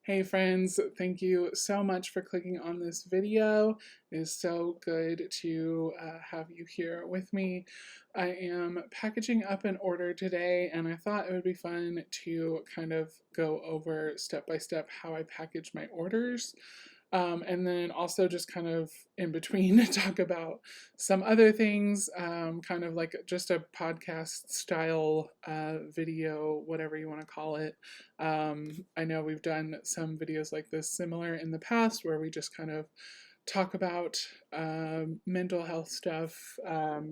Hey friends, thank you so much for clicking on this video. It is so good to have you here with me. I am packaging up an order today and I thought it would be fun to kind of go over step by step how I package my orders. And then also just kind of in between talk about some other things, kind of like just a podcast style video, whatever you want to call it. I know we've done some videos like this similar in the past where we just kind of talk about mental health stuff,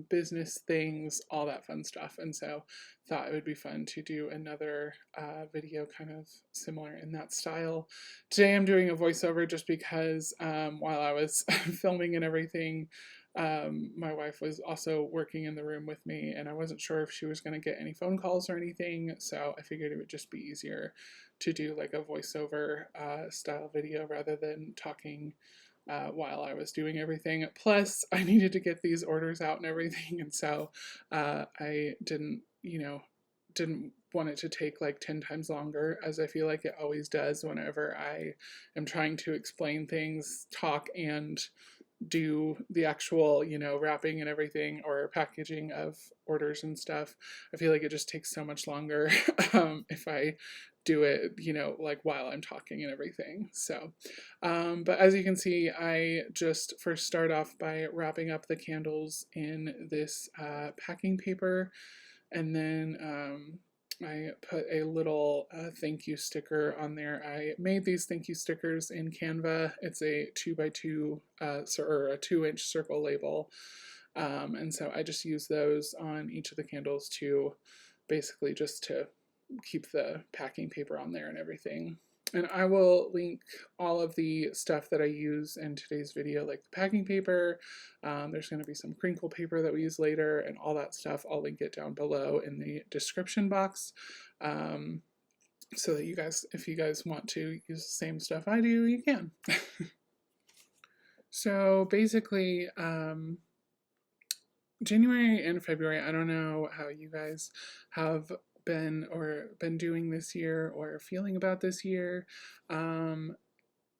business things, all that fun stuff. And so thought it would be fun to do another video kind of similar in that style. Today I'm doing a voiceover just because while I was filming and everything, my wife was also working in the room with me and I wasn't sure if she was going to get any phone calls or anything, so I figured it would just be easier to do like a voiceover style video rather than talking while I was doing everything. Plus, I needed to get these orders out and everything, and so I didn't want it to take like 10 times longer, as I feel like it always does whenever I am trying to explain things, talk, and do the actual, wrapping and everything or packaging of orders and stuff. I feel like it just takes so much longer if I do it, like while I'm talking and everything. So, but as you can see, I just first start off by wrapping up the candles in this packing paper, and then I put a little thank you sticker on there. I made these thank you stickers in Canva. It's a 2x2 or a 2-inch circle label. And so I just use those on each of the candles to basically just to keep the packing paper on there and everything. And I will link all of the stuff that I use in today's video, like the packing paper. There's going to be some crinkle paper that we use later and all that stuff. I'll link it down below in the description box, so that you guys, if you guys want to use the same stuff I do, you can. So basically, January and February, I don't know how you guys have been doing this year or feeling about this year.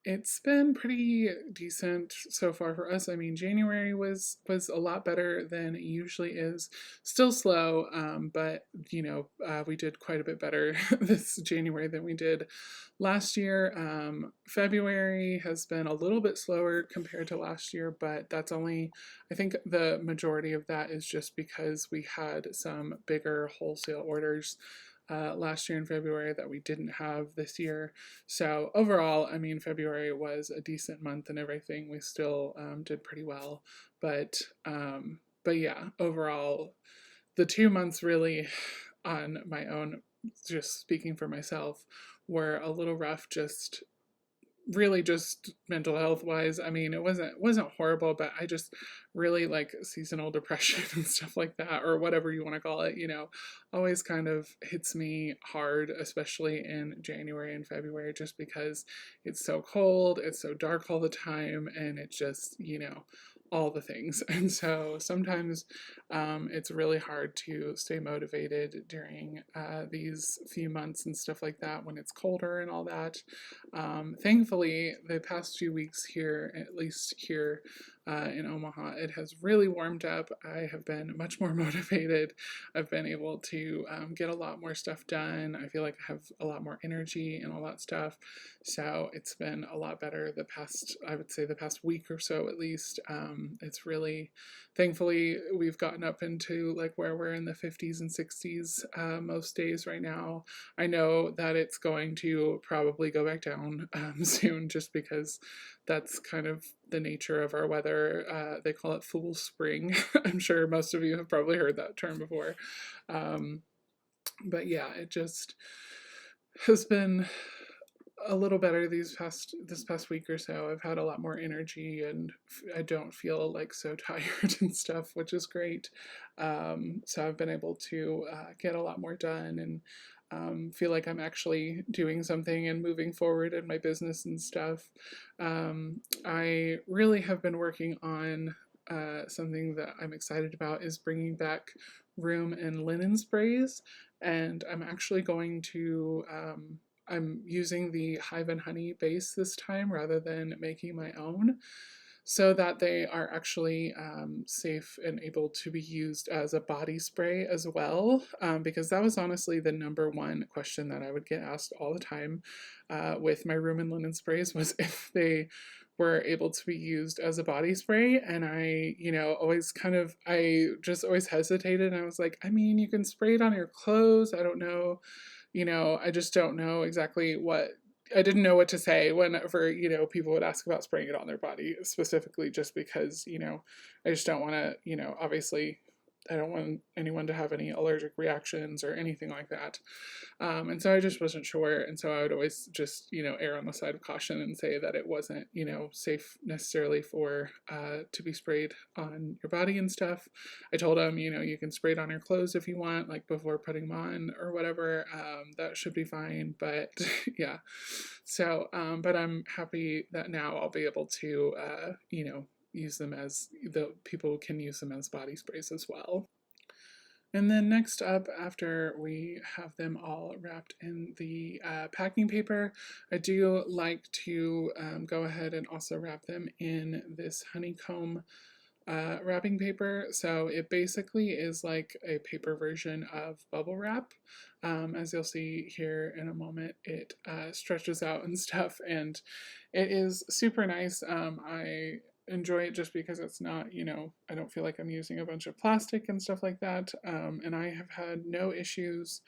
It's been pretty decent so far for us. I mean, January was a lot better than it usually is. Still slow, but we did quite a bit better this January than we did last year. February has been a little bit slower compared to last year, but that's only, I think the majority of that is just because we had some bigger wholesale orders last year in February that we didn't have this year. So overall, I mean, February was a decent month and everything. We still did pretty well, but yeah, overall, the 2 months really on my own, just speaking for myself, were a little rough. Just really just mental health wise. I mean, it wasn't horrible, but I just really like seasonal depression and stuff like that, or whatever you want to call it, always kind of hits me hard, especially in January and February, just because it's so cold, it's so dark all the time, and it just, all the things. And so sometimes it's really hard to stay motivated during these few months and stuff like that when it's colder and all that. Thankfully, the past few weeks here, at least here in Omaha, it has really warmed up. I have been much more motivated. I've been able to get a lot more stuff done. I feel like I have a lot more energy and all that stuff. So it's been a lot better I would say the past week or so at least. It's really, thankfully, we've gotten up into like where we're in the 50s and 60s most days right now. I know that it's going to probably go back down soon, just because that's kind of the nature of our weather. They call it fool spring. I'm sure most of you have probably heard that term before. But yeah, it just has been a little better this past week or so. I've had a lot more energy and I don't feel like so tired and stuff, which is great. So I've been able to get a lot more done and feel like I'm actually doing something and moving forward in my business and stuff. I really have been working on something that I'm excited about, is bringing back room and linen sprays, and I'm actually going to I'm using the Hive and Honey base this time rather than making my own, so that they are actually safe and able to be used as a body spray as well. Because that was honestly the number one question that I would get asked all the time with my room and linen sprays, was if they were able to be used as a body spray. And I, I just always hesitated. And I was like, I mean, you can spray it on your clothes. I don't know, I just don't know exactly I didn't know what to say whenever, people would ask about spraying it on their body, specifically just because, I just don't want to, obviously I don't want anyone to have any allergic reactions or anything like that. And so I just wasn't sure. And so I would always just, err on the side of caution and say that it wasn't, safe necessarily for to be sprayed on your body and stuff. I told them, you can spray it on your clothes if you want, like before putting them on or whatever. That should be fine. But yeah. So, but I'm happy that now I'll be able to, use them as the people can use them as body sprays as well. And then next up, after we have them all wrapped in the packing paper, I do like to go ahead and also wrap them in this honeycomb wrapping paper. So it basically is like a paper version of bubble wrap. As you'll see here in a moment, it stretches out and stuff, and it is super nice. I enjoy it just because it's not, I don't feel like I'm using a bunch of plastic and stuff like that. And I have had no issues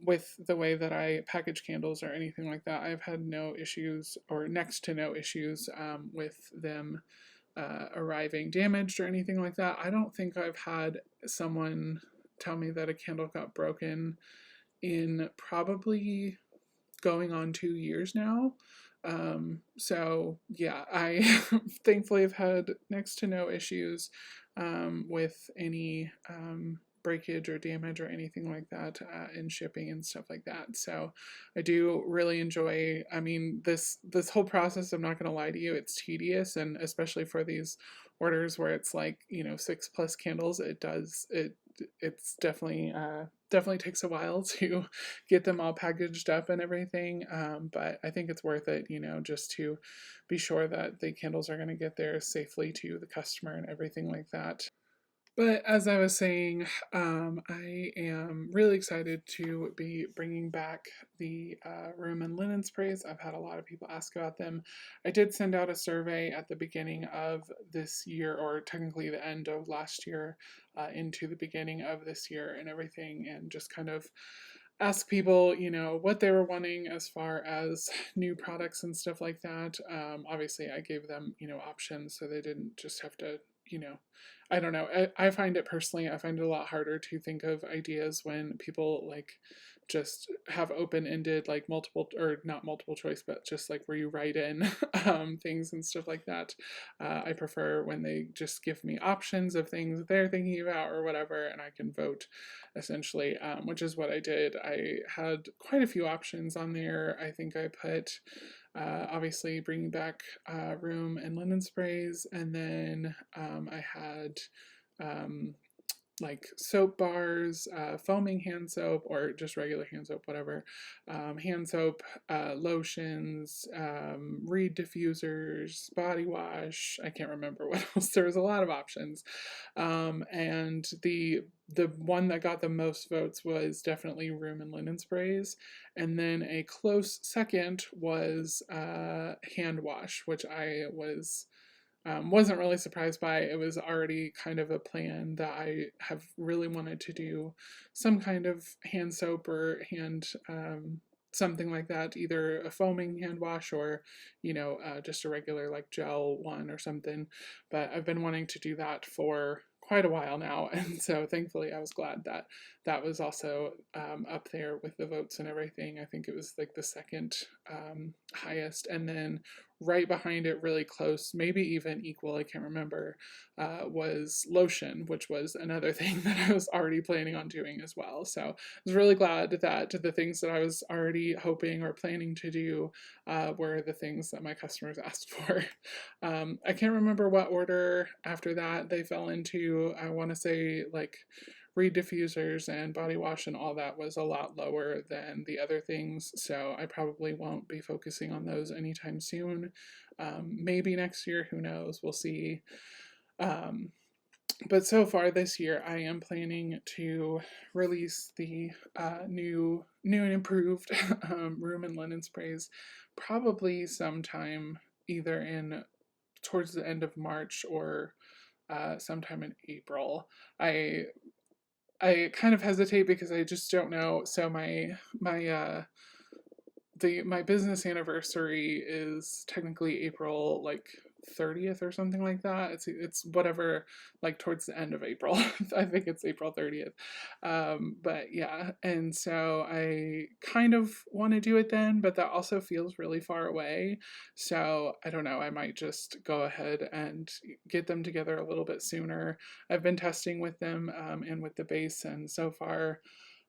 with the way that I package candles or anything like that. I've had no issues, or next to no issues, with them arriving damaged or anything like that. I don't think I've had someone tell me that a candle got broken in probably going on 2 years now. So yeah, I thankfully have had next to no issues with any breakage or damage or anything like that in shipping and stuff like that. So I do really enjoy, I mean, this whole process, I'm not going to lie to you, it's tedious, and especially for these orders where it's like, 6+ candles, it's definitely takes a while to get them all packaged up and everything. But I think it's worth it, just to be sure that the candles are going to get there safely to the customer and everything like that. But as I was saying, I am really excited to be bringing back the room and linen sprays. I've had a lot of people ask about them. I did send out a survey at the beginning of this year, or technically the end of last year, into the beginning of this year and everything, and just kind of ask people, what they were wanting as far as new products and stuff like that. Obviously, I gave them, options so they didn't just have to, I don't know. I find it personally, I find it a lot harder to think of ideas when people like just have open-ended, like multiple, or not multiple choice, but just like where you write in things and stuff like that. I prefer when they just give me options of things they're thinking about or whatever, and I can vote essentially, which is what I did. I had quite a few options on there. I think I put obviously bringing back room and linen sprays, and then I had like soap bars, foaming hand soap, or just regular hand soap, whatever, hand soap, lotions, reed diffusers, body wash. I can't remember what else. There was a lot of options, and the one that got the most votes was definitely room and linen sprays, and then a close second was hand wash, which I wasn't really surprised by. It was already kind of a plan that I have really wanted to do some kind of hand soap or hand something like that, either a foaming hand wash or, just a regular like gel one or something. But I've been wanting to do that for quite a while now, and so thankfully I was glad that that was also up there with the votes and everything. I think it was like the second highest, and then right behind it, really close, maybe even equal, I can't remember, was lotion, which was another thing that I was already planning on doing as well. So I was really glad that the things that I was already hoping or planning to do were the things that my customers asked for. I can't remember what order after that they fell into. I want to say like reed diffusers and body wash and all that was a lot lower than the other things, so I probably won't be focusing on those anytime soon. Maybe next year, who knows, we'll see. But so far this year, I am planning to release the new and improved room and linen sprays, probably sometime either in towards the end of March or sometime in April. I I kind of hesitate because I just don't know. So my business anniversary is technically April like 30th or something like that. It's whatever, like towards the end of April. I think it's April 30th. But yeah, and so I kind of want to do it then, but that also feels really far away. So I don't know, I might just go ahead and get them together a little bit sooner. I've been testing with them and with the base, and so far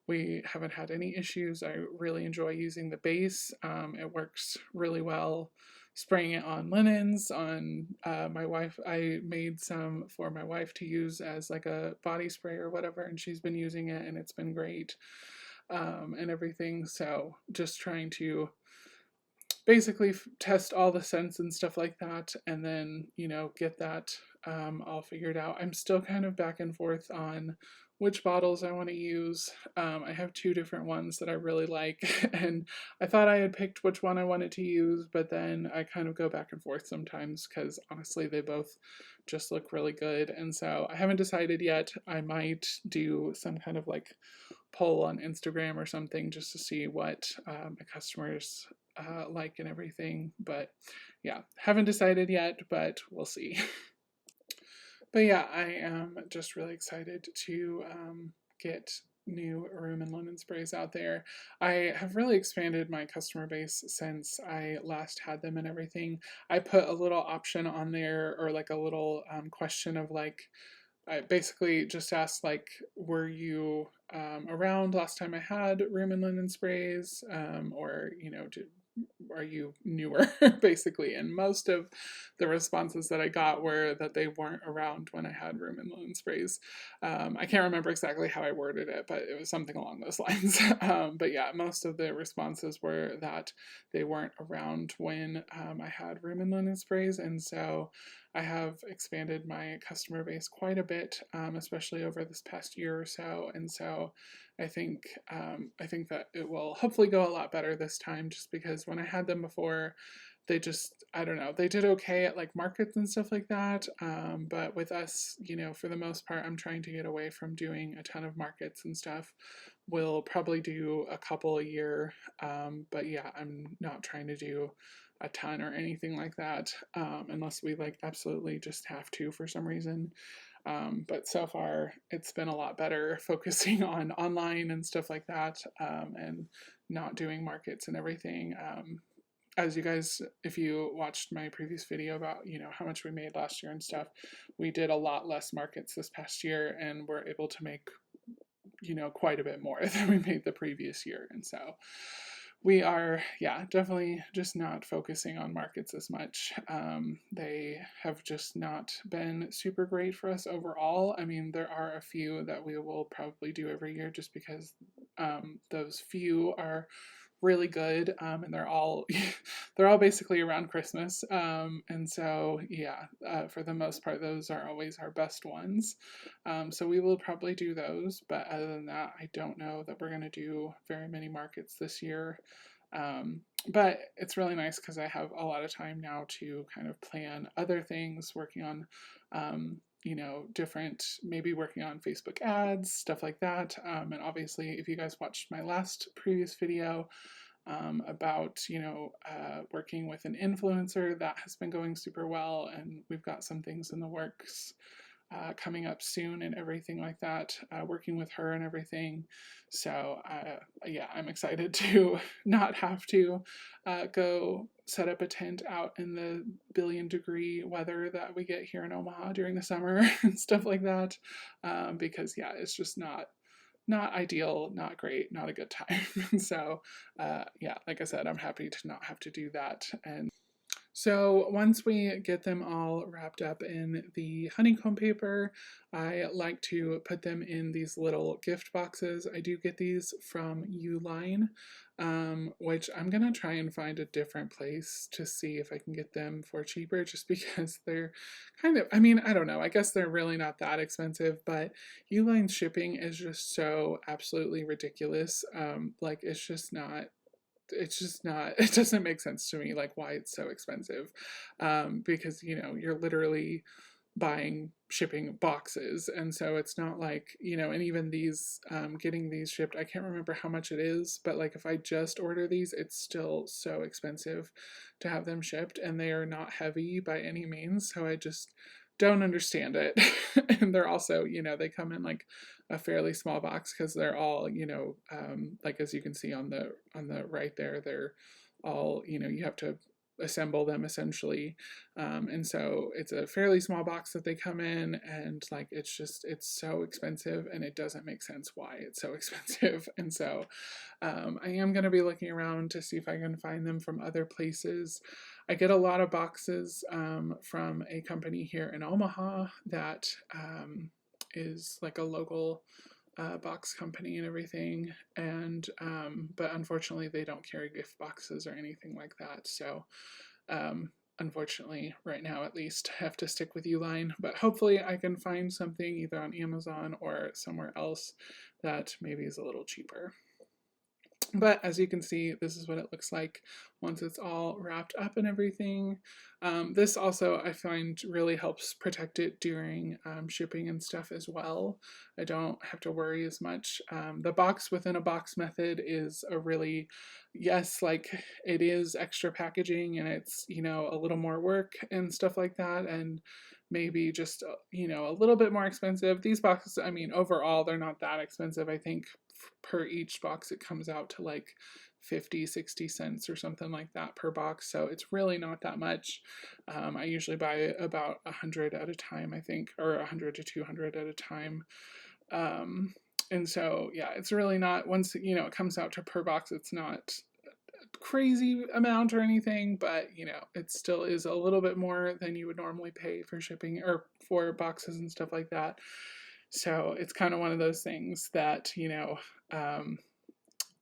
we haven't had any issues. I really enjoy using the base. It works really well. Spraying it on linens, on my wife. I made some for my wife to use as like a body spray or whatever, and she's been using it and it's been great and everything. So just trying to basically test all the scents and stuff like that, and then get that all figured out. I'm still kind of back and forth on which bottles I want to use. I have two different ones that I really like, and I thought I had picked which one I wanted to use, but then I kind of go back and forth sometimes because honestly they both just look really good, and so I haven't decided yet. I might do some kind of like poll on Instagram or something just to see what my customers like and everything. But yeah, haven't decided yet, but we'll see. But yeah, I am just really excited to get new room and linen sprays out there. I have really expanded my customer base since I last had them and everything. I put a little option on there, or like a little question of like, I basically just asked like, were you around last time I had room and linen sprays, or are you newer, basically? And most of the responses that I got were that they weren't around when I had room and linen sprays. I can't remember exactly how I worded it, but it was something along those lines. But yeah, most of the responses were that they weren't around when I had room and linen sprays, and so I have expanded my customer base quite a bit, especially over this past year or so, and so I think that it will hopefully go a lot better this time, just because when I had them before, they just, I don't know, they did okay at like markets and stuff like that. But with us, for the most part, I'm trying to get away from doing a ton of markets and stuff. We'll probably do a couple a year, but yeah, I'm not trying to do a ton or anything like that, unless we like absolutely just have to for some reason. But so far, it's been a lot better focusing on online and stuff like that, and not doing markets and everything. As you guys, if you watched my previous video about how much we made last year and stuff, we did a lot less markets this past year, and we're able to make quite a bit more than we made the previous year, and so we are, yeah, definitely just not focusing on markets as much. They have just not been super great for us overall. I mean, there are a few that we will probably do every year just because those few are really good, and they're all they're all basically around Christmas, and so yeah, for the most part those are always our best ones, so we will probably do those, but other than that I don't know that we're going to do very many markets this year. But it's really nice because I have a lot of time now to kind of plan other things, working on different, maybe working on Facebook ads, stuff like that. And obviously, if you guys watched my last previous video about, working with an influencer, that has been going super well. And we've got some things in the works coming up soon and everything like that, working with her and everything. So yeah, I'm excited to not have to go set up a tent out in the billion-degree weather that we get here in Omaha during the summer and stuff like that, because yeah, it's just not ideal, not great, not a good time. So yeah, like I said, I'm happy to not have to do that. And So once we get them all wrapped up in the honeycomb paper, I like to put them in these little gift boxes. I do get these from Uline, which I'm gonna try and find a different place to see if I can get them for cheaper, just because they're kind of, I mean, I don't know, I guess they're really not that expensive, but Uline shipping is just so absolutely ridiculous. Like it's just not it doesn't make sense to me, like, why it's so expensive, because you're literally buying shipping boxes, and so it's not like, and even these, getting these shipped, I can't remember how much it is, but like if I just order these, it's still so expensive to have them shipped, and they are not heavy by any means, so I just don't understand it. And they're also, they come in like a fairly small box, because they're all, like, as you can see on the right there, they're all, you have to assemble them essentially, and so it's a fairly small box that they come in, and like it's so expensive, and it doesn't make sense why it's so expensive. And so I am going to be looking around to see if I can find them from other places. I get a lot of boxes from a company here in Omaha that is like a local box company and everything, and but unfortunately they don't carry gift boxes or anything like that. So unfortunately, right now at least, I have to stick with Uline. But hopefully, I can find something either on Amazon or somewhere else that maybe is a little cheaper. But as you can see, this is what it looks like once it's all wrapped up and everything. This also, I find, really helps protect it during shipping and stuff as well. I don't have to worry as much. The box within a box method is a really, yes, like, it is extra packaging, and it's, a little more work and stuff like that, and maybe just, a little bit more expensive. These boxes, I mean, overall, they're not that expensive. I think per each box it comes out to like 50-60 cents or something like that per box, so it's really not that much. I usually buy about 100 at a time, I think, or 100 to 200 at a time. And so yeah, it's really not, once it comes out to per box, it's not a crazy amount or anything, but it still is a little bit more than you would normally pay for shipping or for boxes and stuff like that. So it's kind of one of those things that,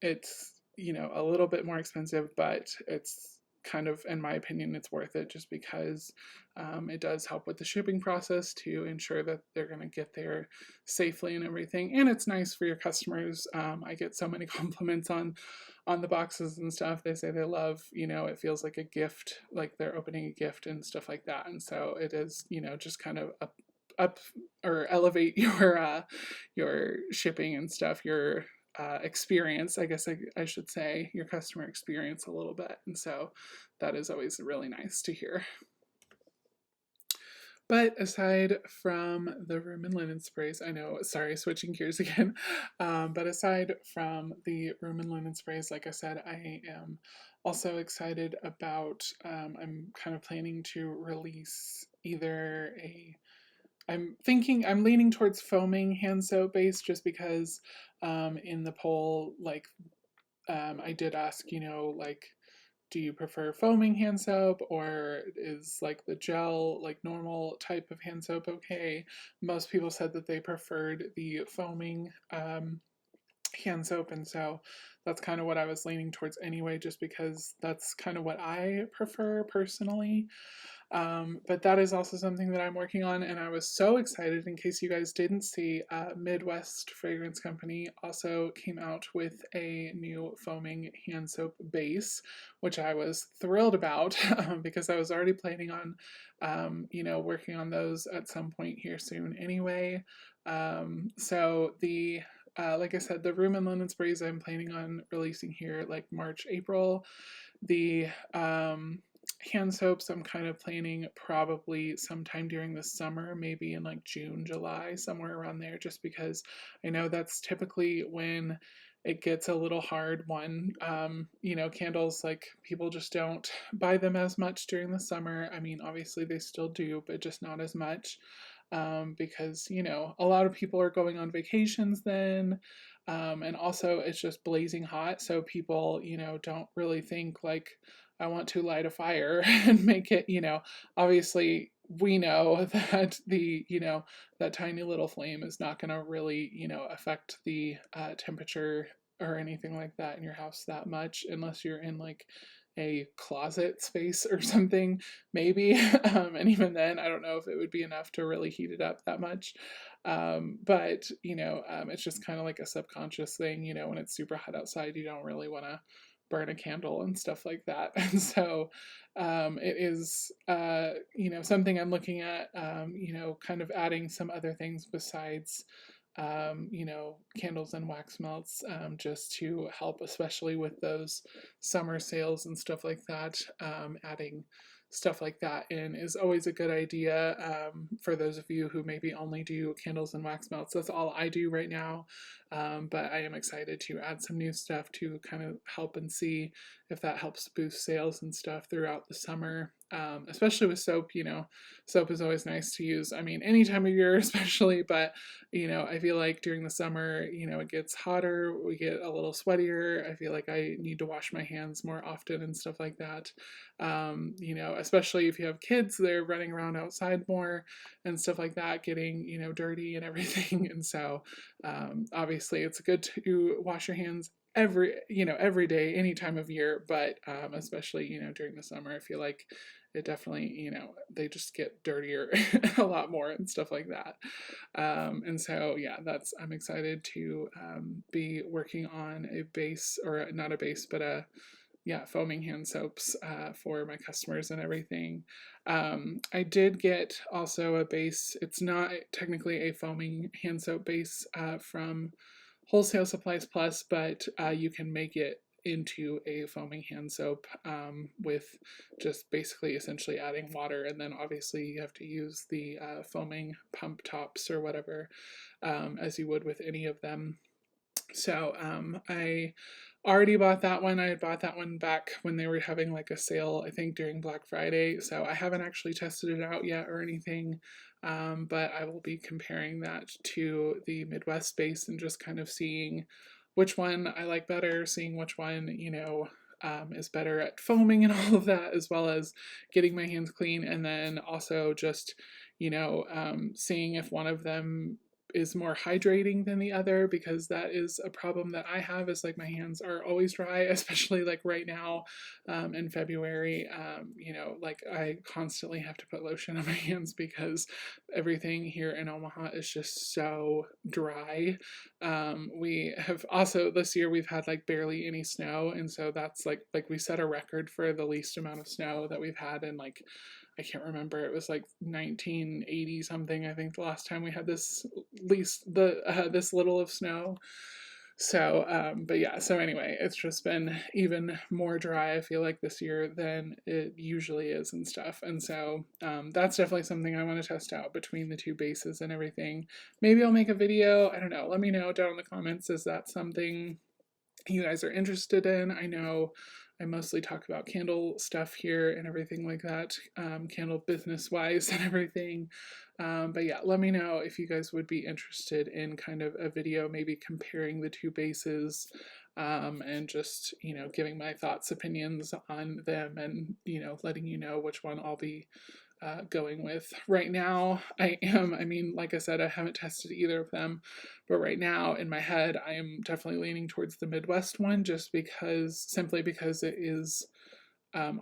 it's, a little bit more expensive, but it's kind of, in my opinion, it's worth it, just because it does help with the shipping process to ensure that they're going to get there safely and everything. And it's nice for your customers. I get so many compliments on the boxes and stuff. They say they love, it feels like a gift, like they're opening a gift and stuff like that. And so it is, just kind of up or elevate your shipping and stuff, your experience, I guess I should say, your customer experience a little bit. And so that is always really nice to hear. But aside from the room and linen sprays, I know, sorry, switching gears again, but aside from the room and linen sprays, like I said, I am also excited about, I'm kind of planning to release either I'm leaning towards foaming hand soap base, just because in the poll, like, I did ask, like, do you prefer foaming hand soap, or is like the gel, like normal type of hand soap, okay? Most people said that they preferred the foaming hand soap, and so that's kind of what I was leaning towards anyway, just because that's kind of what I prefer personally. But that is also something that I'm working on, and I was so excited. In case you guys didn't see, Midwest Fragrance Company also came out with a new foaming hand soap base, which I was thrilled about, because I was already planning on, working on those at some point here soon anyway. So the like I said, the room and linen sprays I'm planning on releasing here like March, April. The hand soaps I'm kind of planning probably sometime during the summer, maybe in like June, July, somewhere around there, just because I know that's typically when it gets a little hard. One, candles, like, people just don't buy them as much during the summer. I mean, obviously they still do, but just not as much. Because a lot of people are going on vacations then. And also it's just blazing hot, so people, you know, don't really think like I want to light a fire and make it, you know, obviously we know that the, you know, that tiny little flame is not going to really, you know, affect the temperature or anything like that in your house that much, unless you're in like a closet space or something, maybe. And even then, I don't know if it would be enough to really heat it up that much. But, you know, it's just kind of like a subconscious thing, you know, when it's super hot outside, you don't really want to burn a candle and stuff like that. And so it is, you know, something I'm looking at, you know, kind of adding some other things besides you know, candles and wax melts, just to help, especially with those summer sales and stuff like that. Adding stuff like that in is always a good idea, for those of you who maybe only do candles and wax melts. That's all I do right now, but I am excited to add some new stuff to kind of help and see if that helps boost sales and stuff throughout the summer. Especially with soap, you know, soap is always nice to use. I mean, any time of year, especially, but you know, I feel like during the summer, you know, it gets hotter, we get a little sweatier. I feel like I need to wash my hands more often and stuff like that. You know, especially if you have kids, they're running around outside more and stuff like that, getting, you know, dirty and everything. And so, obviously, it's good to wash your hands every day, any time of year, but especially, you know, during the summer, I feel like it definitely, you know, they just get dirtier a lot more and stuff like that. And so, yeah, I'm excited to be working on a base, or not a base, but yeah, foaming hand soaps for my customers and everything. I did get also a base. It's not technically a foaming hand soap base from Wholesale Supplies Plus, but you can make it into a foaming hand soap with just basically essentially adding water, and then obviously you have to use the foaming pump tops or whatever, as you would with any of them. So I already bought that one. I had bought that one back when they were having like a sale, I think during Black Friday. So I haven't actually tested it out yet or anything. But I will be comparing that to the Midwest base and just kind of seeing which one I like better, seeing which one, you know, is better at foaming and all of that, as well as getting my hands clean. And then also just, you know, seeing if one of them is more hydrating than the other, because that is a problem that I have, is like my hands are always dry, especially like right now in February. You know, like I constantly have to put lotion on my hands because everything here in Omaha is just so dry. We have also, this year we've had like barely any snow, and so that's like we set a record for the least amount of snow that we've had in like, I can't remember. It was like 1980 something. I think the last time we had this this little of snow. So, but yeah. So anyway, it's just been even more dry, I feel like, this year than it usually is and stuff. And so that's definitely something I want to test out between the two bases and everything. Maybe I'll make a video. I don't know. Let me know down in the comments. Is that something you guys are interested in? I know I mostly talk about candle stuff here and everything like that, candle business wise and everything. But yeah, let me know if you guys would be interested in kind of a video, maybe comparing the two bases, and just, you know, giving my thoughts, opinions on them, and, you know, letting you know which one I'll be going with. Right now, I mean, like I said, I haven't tested either of them, but right now in my head, I am definitely leaning towards the Midwest one, just because, simply because it is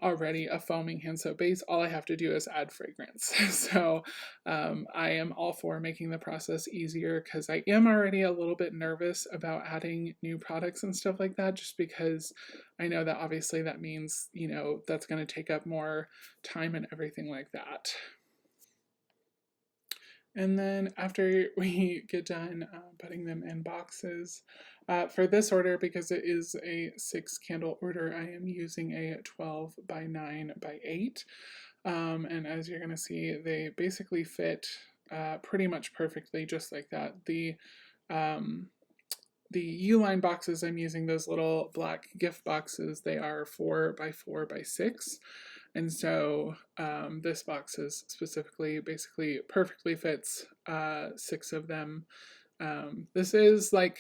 already a foaming hand soap base. All I have to do is add fragrance. So I am all for making the process easier, because I am already a little bit nervous about adding new products and stuff like that, just because I know that obviously that means, you know, that's going to take up more time and everything like that. And then after we get done putting them in boxes, for this order, because it is a 6 candle order, I am using a 12 by 9 by 8. And as you're going to see, they basically fit pretty much perfectly, just like that. The U-line boxes, I'm using those little black gift boxes. They are 4 by 4 by 6. And so this box is specifically, basically perfectly fits 6 of them. This is like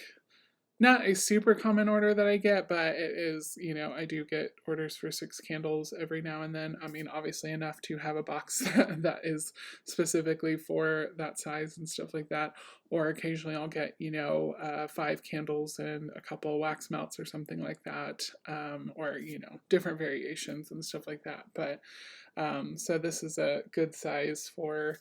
not a super common order that I get, but it is, I do get orders for 6 candles every now and then. I mean, obviously enough to have a box that is specifically for that size and stuff like that. Or occasionally I'll get, 5 candles and a couple of wax melts or something like that. Or, different variations and stuff like that. But so this is a good size for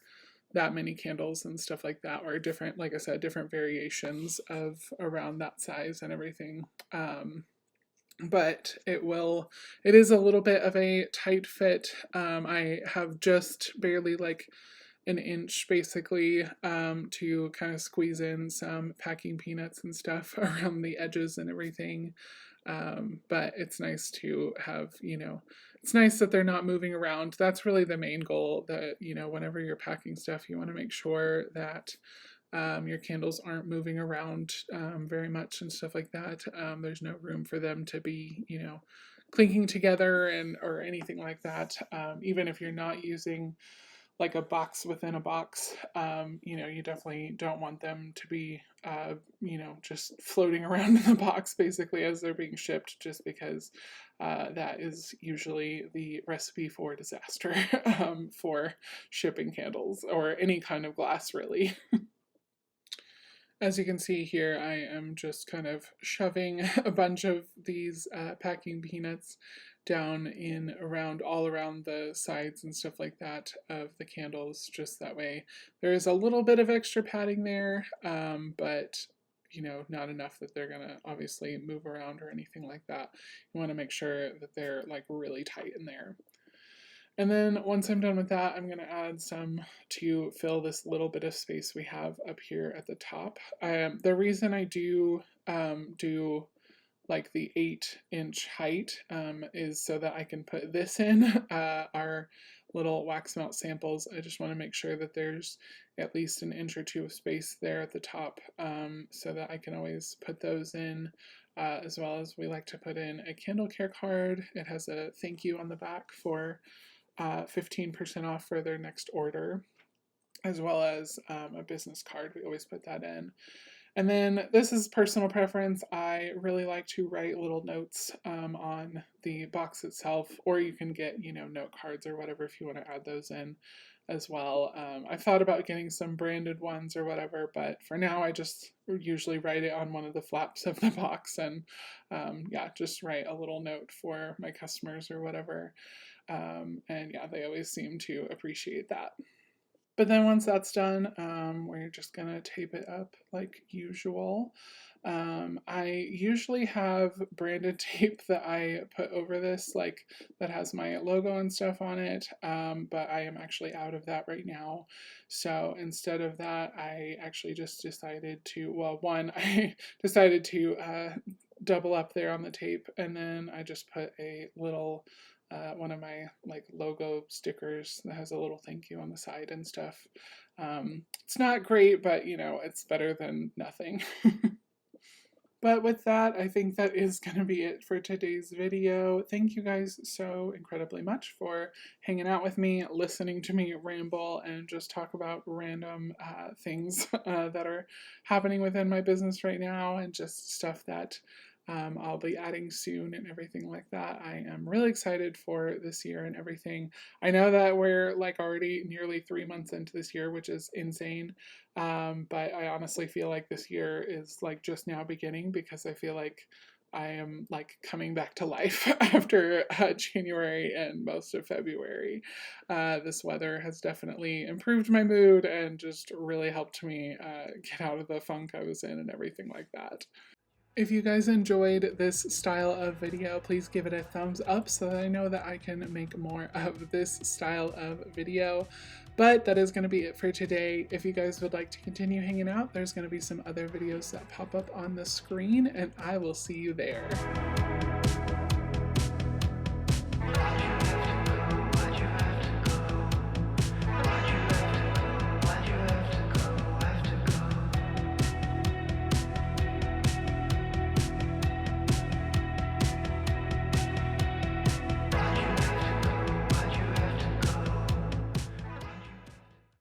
that many candles and stuff like that, or different, like I said, different variations of around that size and everything. But it is a little bit of a tight fit. I have just barely like an inch basically to kind of squeeze in some packing peanuts and stuff around the edges and everything. But it's nice to have, it's nice that they're not moving around. That's really the main goal, that, whenever you're packing stuff, you want to make sure that your candles aren't moving around very much and stuff like that. There's no room for them to be, clinking together or anything like that. Even if you're not using like a box within a box, you definitely don't want them to be, just floating around in the box basically as they're being shipped, just because that is usually the recipe for disaster for shipping candles or any kind of glass, really. As you can see here, I am just kind of shoving a bunch of these packing peanuts down all around the sides and stuff like that of the candles, just that way there is a little bit of extra padding there, but not enough that they're gonna obviously move around or anything like that. You want to make sure that they're like really tight in there. And then once I'm done with that, I'm going to add some to fill this little bit of space we have up here at the top. The reason I do like the 8-inch height is so that I can put this in, our little wax melt samples. I just want to make sure that there's at least an inch or two of space there at the top, so that I can always put those in. As well as we like to put in a candle care card. It has a thank you on the back for 15% off for their next order, as well as a business card. We always put that in. And then this is personal preference. I really like to write little notes on the box itself, or you can get, note cards or whatever if you want to add those in as well. I've thought about getting some branded ones or whatever, but for now I just usually write it on one of the flaps of the box and just write a little note for my customers or whatever. And yeah, they always seem to appreciate that. But then once that's done, we're just gonna tape it up like usual. I usually have branded tape that I put over this, like that has my logo and stuff on it, but I am actually out of that right now. So instead of that, I actually just decided to, well, one, I decided to double up there on the tape, and then I just put a little one of my like logo stickers that has a little thank you on the side and stuff. It's not great, but it's better than nothing. But with that, I think that is going to be it for today's video. Thank you guys so incredibly much for hanging out with me, listening to me ramble, and just talk about random things that are happening within my business right now, and just stuff that I'll be adding soon and everything like that. I am really excited for this year and everything. I know that we're like already nearly 3 months into this year, which is insane. But I honestly feel like this year is like just now beginning, because I feel like I am like coming back to life after January and most of February. This weather has definitely improved my mood and just really helped me get out of the funk I was in and everything like that. If you guys enjoyed this style of video, please give it a thumbs up so that I know that I can make more of this style of video. But that is going to be it for today. If you guys would like to continue hanging out, there's going to be some other videos that pop up on the screen, and I will see you there.